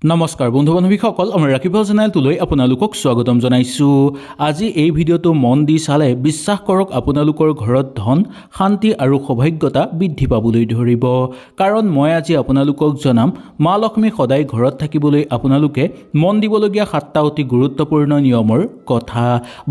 নমস্কাৰ বন্ধু বান্ধৱীসকল, আমাৰ ৰাখিব চেনেলটোলৈ আপোনালোকক স্বাগতম জনাইছোঁ। আজি এই ভিডিঅ'টো মন দি চালে বিশ্বাস কৰক আপোনালোকৰ ঘৰত ধন, শান্তি আৰু সৌভাগ্যতা বৃদ্ধি পাবলৈ ধৰিব। কাৰণ মই আজি আপোনালোকক জনাম মা লক্ষ্মী সদায় ঘৰত থাকিবলৈ আপোনালোকে মন দিবলগীয়া 7টা অতি গুৰুত্বপূৰ্ণ নিয়মৰ কথা।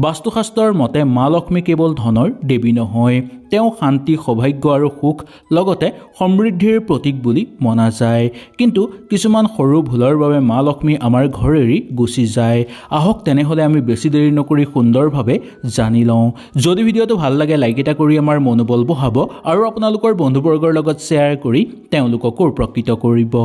বাস্তুশাস্ত্ৰৰ মতে মা লক্ষ্মী কেৱল ধনৰ দেৱী নহয়, তেওঁ শান্তি, সৌভাগ্য আৰু সুখ লগতে সমৃদ্ধিৰ প্ৰতীক বুলি মনা যায়। কিন্তু কিছুমান সৰু ভুলৰ বাবে মা লক্ষ্মী আমাৰ ঘৰ এৰি গুচি যায়। আহক তেনেহ'লে আমি বেছি দেৰি নকৰি সুন্দৰভাৱে জানি লওঁ। যদি ভিডিঅ'টো ভাল লাগে লাইক এটা কৰি আমাৰ মনোবল বঢ়াব আৰু আপোনালোকৰ বন্ধুবৰ্গৰ লগত শ্বেয়াৰ কৰি তেওঁলোককো উপকৃত কৰিব।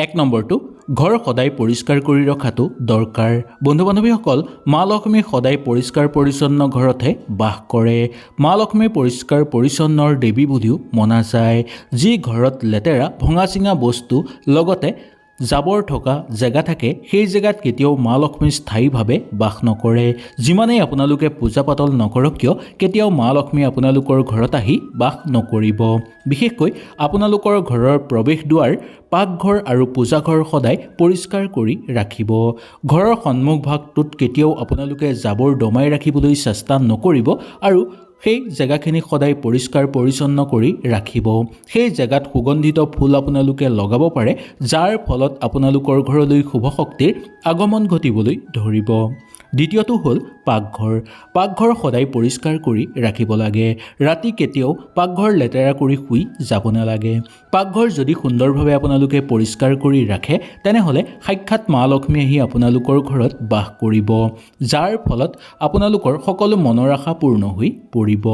1 নম্বৰটো, ঘৰ সদায় পৰিষ্কাৰ কৰি ৰখাটো দৰকাৰ। বন্ধু বান্ধৱীসকল, মা লক্ষ্মী সদায় পৰিষ্কাৰ পৰিচ্ছন্ন ঘৰতহে বাস কৰে। মা লক্ষ্মী পৰিষ্কাৰ পৰিচ্ছন্নৰ দেৱী বুলিও মনা যায়। যি ঘৰত লেতেৰা, ভঙা চিঙা বস্তু লগতে জাবৰ থকা জেগা থাকে, সেই জেগাত কেতিয়াও মা লক্ষ্মী স্থায়ীভাৱে বাস নকৰে। যিমানেই আপোনালোকে পূজা পাতল নকৰক কিয়, কেতিয়াও মা লক্ষ্মী আপোনালোকৰ ঘৰত আহি বাস নকৰিব। বিশেষকৈ আপোনালোকৰ ঘৰৰ প্ৰৱেশ দুৱাৰ, পাকঘৰ আৰু পূজাঘৰ সদায় পৰিষ্কাৰ কৰি ৰাখিব। ঘৰৰ সন্মুখ ভাগটোত কেতিয়াও আপোনালোকে জাবৰ দমাই ৰাখিবলৈ চেষ্টা নকৰিব আৰু সেই জেগাখিনি সদায় পৰিষ্কাৰ পৰিচ্ছন্ন কৰি ৰাখিব। সেই জেগাত সুগন্ধিত ফুল আপোনালোকে লগাব পাৰে, যাৰ ফলত আপোনালোকৰ ঘৰলৈ শুভ শক্তিৰ আগমন ঘটিবলৈ ধৰিব। দ্বিতীয়টো হ'ল পাকঘৰ। পাকঘৰ সদায় পৰিষ্কাৰ কৰি ৰাখিব লাগে। ৰাতি কেতিয়াও পাকঘৰ লেতেৰা কৰি শুই যাব নালাগে। পাকঘৰ যদি সুন্দৰভাৱে আপোনালোকে পৰিষ্কাৰ কৰি ৰাখে, তেনেহ'লে সাক্ষাৎ মা লক্ষ্মী আহি আপোনালোকৰ ঘৰত বাস কৰিব, যাৰ ফলত আপোনালোকৰ সকলো মনৰ আশা পূৰ্ণ হৈ পৰিব।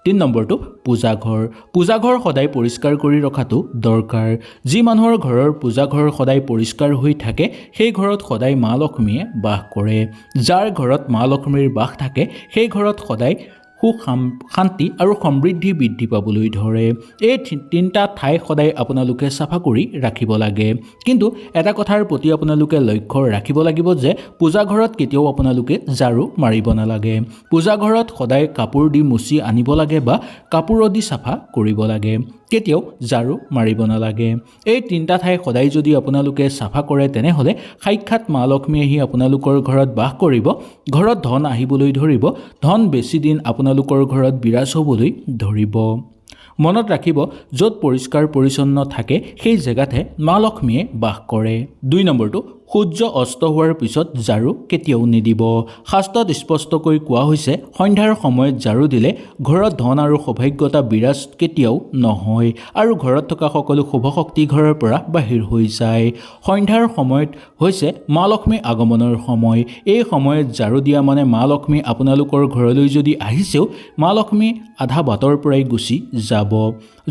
3 নম্বৰটো, পূজাঘৰ। পূজাঘৰ সদায় পৰিষ্কাৰ কৰি ৰখাটো দৰকাৰ। যি মানুহৰ ঘৰৰ পূজাঘৰ সদায় পৰিষ্কাৰ হৈ থাকে, সেই ঘৰত সদায় মা লক্ষ্মীয়ে বাস কৰে। যাৰ ঘৰত মা লক্ষ্মীৰ বাস থাকে, সেই ঘৰত সদায় সুখ, শান্তি আৰু সমৃদ্ধি বৃদ্ধি পাবলৈ ধৰে। এই 3টা ঠাই সদায় আপোনালোকে চাফা কৰি ৰাখিব লাগে। কিন্তু এটা কথাৰ প্ৰতি আপোনালোকে লক্ষ্য ৰাখিব লাগিব যে পূজাঘৰত কেতিয়াও আপোনালোকে ঝাৰু মাৰিব নালাগে। পূজাঘৰত সদায় কাপোৰ দি মুচি আনিব লাগে বা কাপোৰেদি চাফা কৰিব লাগে, কেতিয়াও ঝাৰু মাৰিব নালাগে। এই 3টা ঠাই সদায় যদি আপোনালোকে চাফা কৰে, তেনেহ'লে সাক্ষাৎ মা লক্ষ্মী আহি আপোনালোকৰ ঘৰত বাস কৰিব। ঘৰত ধন আহিবলৈ ধৰিব। ধন বেছি দিন আপোনালোকৰ ঘৰত বিৰাজ হ'বলৈ ধৰিব। মনত ৰাখিব, য'ত পৰিষ্কাৰ পৰিচ্ছন্ন থাকে সেই জেগাতহে মা লক্ষ্মীয়ে বাস কৰে। 2 নম্বৰটো, সূৰ্য অস্ত হোৱাৰ পিছত ঝাৰু কেতিয়াও নিদিব। শাস্ত্ৰত স্পষ্টকৈ কোৱা হৈছে, সন্ধ্যাৰ সময়ত ঝাৰু দিলে ঘৰত ধন আৰু সৌভাগ্যতা বিৰাজ কেতিয়াও নহয় আৰু ঘৰত থকা সকলো শুভ শক্তি ঘৰৰ পৰা বাহিৰ হৈ যায়। সন্ধ্যাৰ সময়ত হৈছে মা লক্ষ্মী আগমনৰ সময়। এই সময়ত ঝাৰু দিয়া মানে মা লক্ষ্মী আপোনালোকৰ ঘৰলৈ যদি আহিছেও, মা লক্ষ্মী আধা বাটৰ পৰাই গুচি যাব।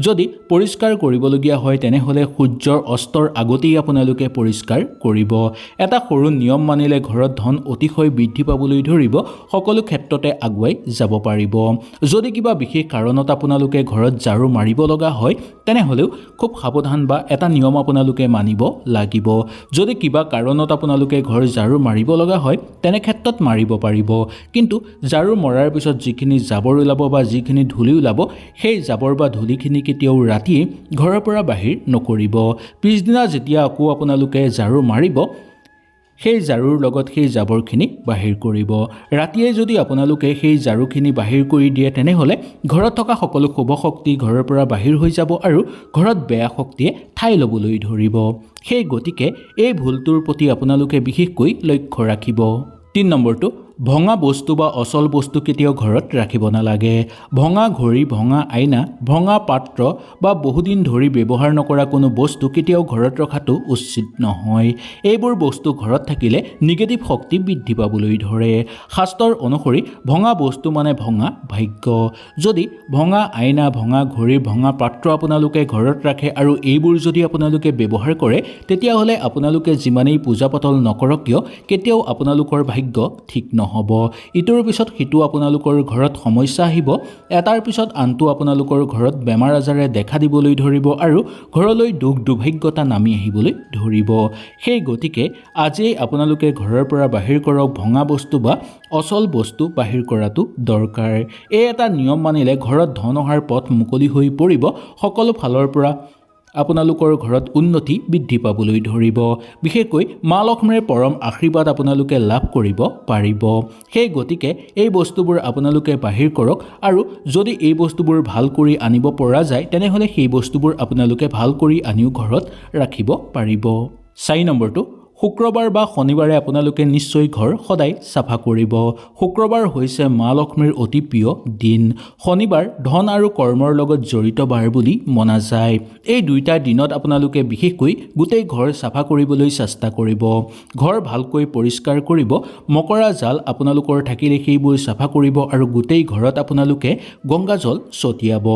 যদি পৰিষ্কাৰ কৰিবলগীয়া হয়, তেনেহ'লে সূৰ্যৰ অস্তৰ আগতেই আপোনালোকে পৰিষ্কাৰ কৰিব। এটা সৰু নিয়ম মানিলে ঘৰত ধন অতিশয় বৃদ্ধি পাবলৈ ধৰিব, সকলো ক্ষেত্ৰতে আগুৱাই যাব পাৰিব। যদি কিবা বিশেষ কাৰণত আপোনালোকে ঘৰত ঝাৰু মাৰিব লগা হয়, তেনেহ'লেও খুব সাৱধান বা এটা নিয়ম আপোনালোকে মানিব লাগিব। যদি কিবা কাৰণত আপোনালোকে ঘৰ ঝাৰু মাৰিব লগা হয়, তেনে ক্ষেত্ৰত মাৰিব পাৰিব। কিন্তু ঝাৰু মৰাৰ পিছত যিখিনি জাবৰ ওলাব বা যিখিনি ধূলি ওলাব, সেই জাবৰ বা ধূলিখিনি কেতিয়াও ৰাতিয়ে ঘৰৰ পৰা বাহিৰ নকৰিব। পিছদিনা যেতিয়া আকৌ আপোনালোকে ঝাৰু মাৰিব, সেই ঝাৰুৰ লগত সেই জাবৰখিনি বাহিৰ কৰিব। ৰাতিয়ে যদি আপোনালোকে সেই ঝাৰুখিনি বাহিৰ কৰি দিয়ে, তেনেহ'লে ঘৰত থকা সকলো শুভ শক্তি ঘৰৰ পৰা বাহিৰ হৈ যাব আৰু ঘৰত বেয়া শক্তিয়ে ঠাই ল'বলৈ ধৰিব। সেই গতিকে এই ভুলটোৰ প্ৰতি আপোনালোকে বিশেষকৈ লক্ষ্য ৰাখিব। 3 নম্বৰটো, ভঙা বস্তু বা অচল বস্তু কেতিয়াও ঘৰত ৰাখিব নালাগে। ভঙা ঘড়ী, ভঙা আইনা, ভঙা পাত্ৰ বা বহুদিন ধৰি ব্যৱহাৰ নকৰা কোনো বস্তু কেতিয়াও ঘৰত ৰখাটো উচিত নহয়। এইবোৰ বস্তু ঘৰত থাকিলে নিগেটিভ শক্তি বৃদ্ধি পাবলৈ ধৰে। শাস্ত্ৰৰ অনুসৰি ভঙা বস্তু মানে ভঙা ভাগ্য। যদি ভঙা আইনা, ভঙা ঘড়ী, ভঙা পাত্ৰ আপোনালোকে ঘৰত ৰাখে আৰু এইবোৰ যদি আপোনালোকে ব্যৱহাৰ কৰে, তেতিয়াহ'লে আপোনালোকে যিমানেই পূজা পাতল নকৰক কিয়, কেতিয়াও আপোনালোকৰ ভাগ্য ঠিক নহ'ব। ইটোৰ পিছত সিটো আপোনালোকৰ ঘৰত সমস্যা আহিব, এটাৰ পিছত আনটো আপোনালোকৰ ঘৰত বেমাৰ আজাৰে দেখা দিবলৈ ধৰিব আৰু ঘৰলৈ দুখ দুৰ্ভাগ্যতা নামি আহিবলৈ ধৰিব। সেই গতিকে আজিয়েই আপোনালোকে ঘৰৰ পৰা বাহিৰ কৰক ভঙা বস্তু বা অচল বস্তু বাহিৰ কৰাটো দৰকাৰ। এই এটা নিয়ম মানিলে ঘৰত ধন অহাৰ পথ মুকলি হৈ পৰিব। সকলো ফালৰ পৰা আপোনালোকৰ ঘৰত উন্নতি বৃদ্ধি পাবলৈ ধৰিব বিশেষকৈ মা লক্ষ্মীৰ পৰম আশীৰ্বাদ আপোনালোকে লাভ কৰিব পাৰিব সেই গতিকে এই বস্তুবোৰ আপোনালোকে বাহিৰ কৰক আৰু যদি এই বস্তুবোৰ ভাল কৰি আনিব পৰা যায় তেনেহলে সেই বস্তুবোৰ আপোনালোকে ভাল কৰি আনিও ঘৰত ৰাখিব পাৰিব 4 নম্বৰটো শুক্ৰবাৰ বা শনিবাৰে আপোনালোকে নিশ্চয় ঘৰ সদায় চাফা কৰিব শুক্ৰবাৰ হৈছে মা লক্ষ্মীৰ অতি প্ৰিয় দিন শনিবাৰ ধন আৰু কৰ্মৰ লগত জড়িত বাৰ বুলি মনা যায় এই দুইটা দিনত আপোনালোকে বিশেষকৈ গোটেই ঘৰ চাফা কৰিবলৈ চেষ্টা কৰিব ঘৰ ভালকৈ পৰিষ্কাৰ কৰিব মকৰা জাল আপোনালোকৰ থাকিলে সেইবোৰ চাফা কৰিব আৰু গোটেই ঘৰত আপোনালোকে গংগাজল ছটিয়াব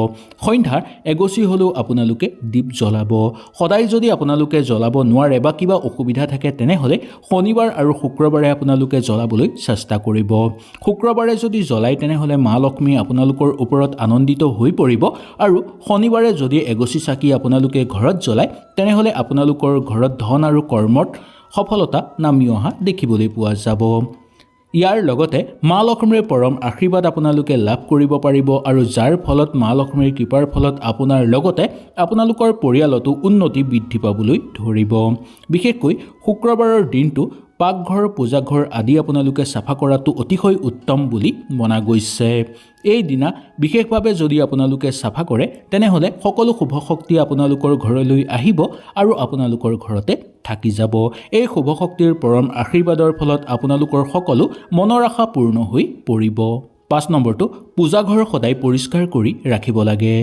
সন্ধ্যাৰ এগছি হলেও আপোনালোকে দীপ জ্বলাব সদায় যদি আপোনালোকে জ্বলাব নোৱাৰে বা কিবা অসুবিধা থাকে তেনেহলে শনিবাৰ আৰু শুক্ৰবাৰে আপোনালোকে জ্বলাবলৈ চেষ্টা কৰিব শুক্ৰবাৰে যদি জ্বলাই তেনেহলে মা লক্ষ্মী আপোনালোকৰ ওপৰত আনন্দিত হৈ পৰিব আৰু শনিবাৰে যদি এগছি চাকি আপোনালোকে ঘৰত জ্বলাই তেনেহলে আপোনালোকৰ ঘৰত ধন আৰু কৰ্মত সফলতা নামি অহা দেখিবলৈ পোৱা যাব ইয়াৰ লগতে মা লক্ষ্মীৰ পৰম আশীৰ্বাদ আপোনালোকে লাভ কৰিব পাৰিব আৰু যাৰ ফলত মা লক্ষ্মীৰ কৃপাৰ ফলত আপোনাৰ লগতে আপোনালোকৰ পৰিয়ালতো উন্নতি বৃদ্ধি পাবলৈ ধৰিব বিশেষকৈ শুক্ৰবাৰৰ দিনটো পাকঘৰ পূজাঘৰ আদি আপোনালোকে চাফা কৰাটো অতিশয় উত্তম বুলি মনা গৈছে এই দিনা বিশেষভাৱে যদি আপোনালোকে চাফা কৰে তেনেহলে সকলো শুভ শক্তি আপোনালোকৰ ঘৰলৈ আহিব আৰু আপোনালোকৰ ঘৰতে থাকি যাব এই শুভ শক্তিৰ পৰম আশীৰ্বাদৰ ফলত আপোনালোকৰ সকলো মনৰ আশা পূৰ্ণ হৈ পৰিব 5 নম্বৰটো পূজাঘৰ সদায় পৰিষ্কাৰ কৰি ৰাখিব লাগে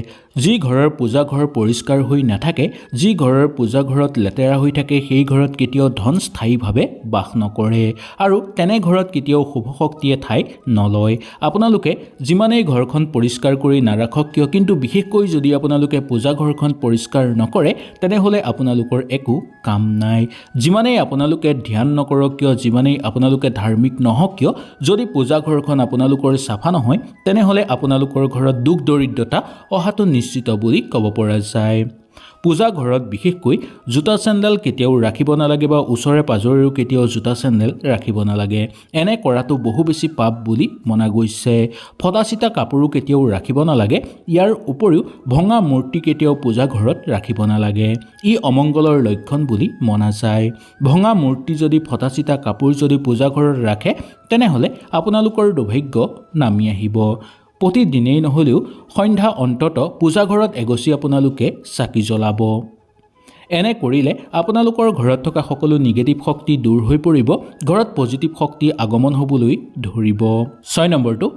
যি ঘৰৰ পূজাঘৰ পৰিষ্কাৰ হৈ নাথাকে যি ঘৰৰ পূজাঘৰত লেতেৰা হৈ থাকে সেই ঘৰত কেতিয়াও ধন স্থায়ীভাৱে বাস নকৰে আৰু তেনে ঘৰত কেতিয়াও শুভ শক্তিয়ে ঠাই নলয় আপোনালোকে যিমানেই ঘৰখন পৰিষ্কাৰ কৰি নাৰাখক কিয় কিন্তু বিশেষকৈ যদি আপোনালোকে পূজাঘৰখন পৰিষ্কাৰ নকৰে তেনেহলে আপোনালোকৰ একো কাম নাই যিমানেই আপোনালোকে ধ্যান নকৰক কিয় যিমানেই আপোনালোকে ধাৰ্মিক নহওক কিয় যদি পূজাঘৰখন আপোনালোকৰ চাফা নহয় তেনেহলে আপোনালোকৰ ঘৰত দুখ দৰিদ্ৰতা অহাটো নিশ্চিত বুলি ক'ব পৰা যায় পূজা ঘৰত বিশেষকৈ জোতা চেণ্ডেল কেতিয়াও ৰাখিব নালাগে বা ওচৰে পাজৰেও কেতিয়াও জোতা চেণ্ডেল ৰাখিব নালাগে এনে কৰাটো বহু বেছি পাপ বুলি মনা গৈছে ফটা চিটা কাপোৰো কেতিয়াও ৰাখিব নালাগে ইয়াৰ উপৰিও ভঙা মূৰ্তি কেতিয়াও পূজা ঘৰত ৰাখিব নালাগে ই অমংগলৰ লক্ষণ বুলি মনা যায় ভঙা মূৰ্তি যদি ফটা চিটা কাপোৰ যদি পূজা ঘৰত ৰাখে তেনেহলে আপোনালোকৰ দুৰ্ভাগ্য নামি আহিব প্ৰতিদিনেই নহলেও সন্ধ্যা অন্তত পূজাঘৰত এগছি আপোনালোকে চাকি জ্বলাব এনে কৰিলে আপোনালোকৰ ঘৰত থকা সকলো নিগেটিভ শক্তি দূৰ হৈ পৰিব ঘৰত পজিটিভ শক্তি আগমন হ'বলৈ ধৰিব 6 নম্বৰটো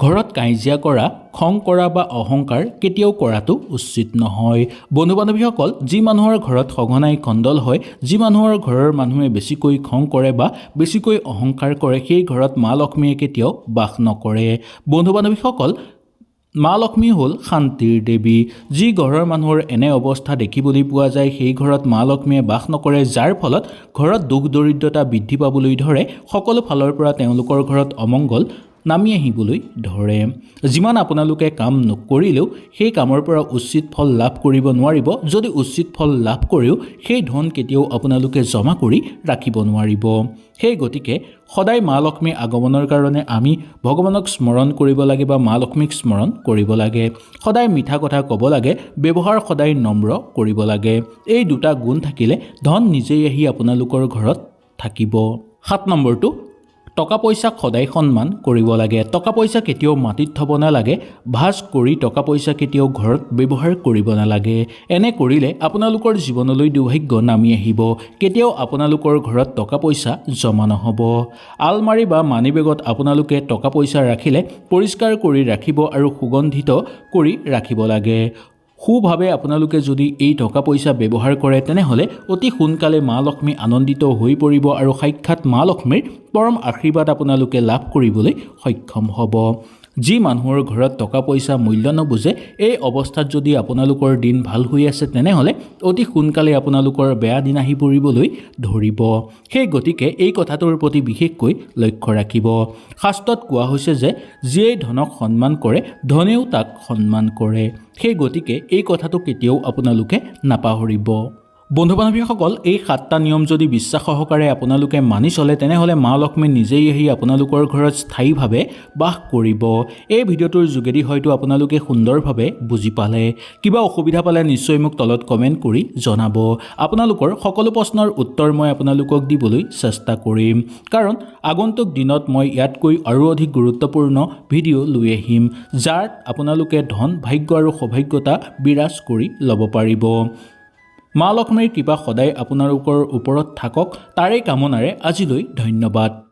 ঘৰত কাজিয়া কৰা খং কৰা বা অহংকাৰ কেতিয়াও কৰাটো উচিত নহয় বন্ধু বান্ধৱীসকল যি মানুহৰ ঘৰত সঘনাই কণ্ডল হয় যি মানুহৰ ঘৰৰ মানুহে বেছিকৈ খং কৰে বা বেছিকৈ অহংকাৰ কৰে সেই ঘৰত মা লক্ষ্মীয়ে কেতিয়াও বাস নকৰে বন্ধু বান্ধৱীসকল মা লক্ষ্মী হ'ল শান্তিৰ দেৱী যি ঘৰৰ মানুহৰ এনে অৱস্থা দেখিবলৈ পোৱা যায় সেই ঘৰত মা লক্ষ্মীয়ে বাস নকৰে যাৰ ফলত ঘৰত দুখ দৰিদ্ৰতা বৃদ্ধি পাবলৈ ধৰে সকলো ফালৰ পৰা তেওঁলোকৰ ঘৰত অমংগল নামি আহিবলৈ ধৰে যিমান আপোনালোকে কাম নকৰিলেও সেই কামৰ পৰা উচিত ফল লাভ কৰিব নোৱাৰিব যদি উচিত ফল লাভ কৰিও সেই ধন কেতিয়াও আপোনালোকে জমা কৰি ৰাখিব নোৱাৰিব সেই গতিকে সদায় মা লক্ষ্মী আগমনৰ কাৰণে আমি ভগৱানক স্মৰণ কৰিব লাগে বা মা লক্ষ্মীক স্মৰণ কৰিব লাগে সদায় মিঠা কথা ক'ব লাগে ব্যৱহাৰ সদায় নম্ৰ কৰিব লাগে এই দুটা গুণ থাকিলে ধন নিজেই আহি আপোনালোকৰ ঘৰত থাকিব 7 নম্বৰটো টকা পইচাক সদায় সন্মান কৰিব লাগে টকা পইচা কেতিয়াও মাটিত থব নালাগে ভাজ কৰি টকা পইচা কেতিয়াও ঘৰত ব্যৱহাৰ কৰিব নালাগে এনে কৰিলে আপোনালোকৰ জীৱনলৈ দুৰ্ভাগ্য নামি আহিব কেতিয়াও আপোনালোকৰ ঘৰত টকা পইচা জমা নহব আলমাৰি বা মানি বেগত আপোনালোকে টকা পইচা ৰাখিলে পৰিষ্কাৰ কৰি ৰাখিব আৰু সুগন্ধিত কৰি ৰাখিব লাগে সুভাৱে আপোনালোকে যদি এই টকা পইচা ব্যৱহাৰ কৰে তেনেহলে অতি সোনকালে মা লক্ষ্মী আনন্দিত হৈ পৰিব আৰু সাক্ষাৎ মা লক্ষ্মীৰ পৰম আশীৰ্বাদ আপোনালোকে লাভ কৰিবলৈ সক্ষম হ'ব যি মানুহৰ ঘৰত টকা পইচা মূল্য নবুজে এই অৱস্থাত যদি আপোনালোকৰ দিন ভাল হৈ আছে তেনেহলে অতি সোনকালে আপোনালোকৰ বেয়া দিন আহি পৰিবলৈ ধৰিব সেই গতিকে এই কথাটোৰ প্ৰতি বিশেষকৈ লক্ষ্য ৰাখিব শাস্ত্ৰত কোৱা হৈছে যে যিয়ে ধনক সন্মান কৰে ধনেও তাক সন্মান কৰে সেই গতিকে এই কথাটো কেতিয়াও আপোনালোকে নাপাহৰিব বন্ধু বান্ধৱীসকল, এই 7টা নিয়ম যদি বিশ্বাস সহকাৰে আপোনালোকে মানি চলে তেনেহ'লে মা লক্ষ্মী নিজেই আহি আপোনালোকৰ ঘৰত স্থায়ীভাৱে বাস কৰিব। এই ভিডিঅ'টোৰ যোগেদি হয়তো আপোনালোকে সুন্দৰভাৱে বুজি পালে। কিবা অসুবিধা পালে নিশ্চয় মোক তলত কমেণ্ট কৰি জনাব। আপোনালোকৰ সকলো প্ৰশ্নৰ উত্তৰ মই আপোনালোকক দিবলৈ চেষ্টা কৰিম, কাৰণ আগন্তুক দিনত মই ইয়াতকৈ আৰু অধিক গুৰুত্বপূৰ্ণ ভিডিঅ' লৈ আহিম, যাত আপোনালোকে ধন, ভাগ্য আৰু সৌভাগ্যতা বিৰাজ কৰি ল'ব পাৰিব। মা লক্ষ্মীৰ কৃপা সদায় আপোনালোকৰ ওপৰত থাকক, তাৰেই কামনাৰে আজিলৈ ধন্যবাদ।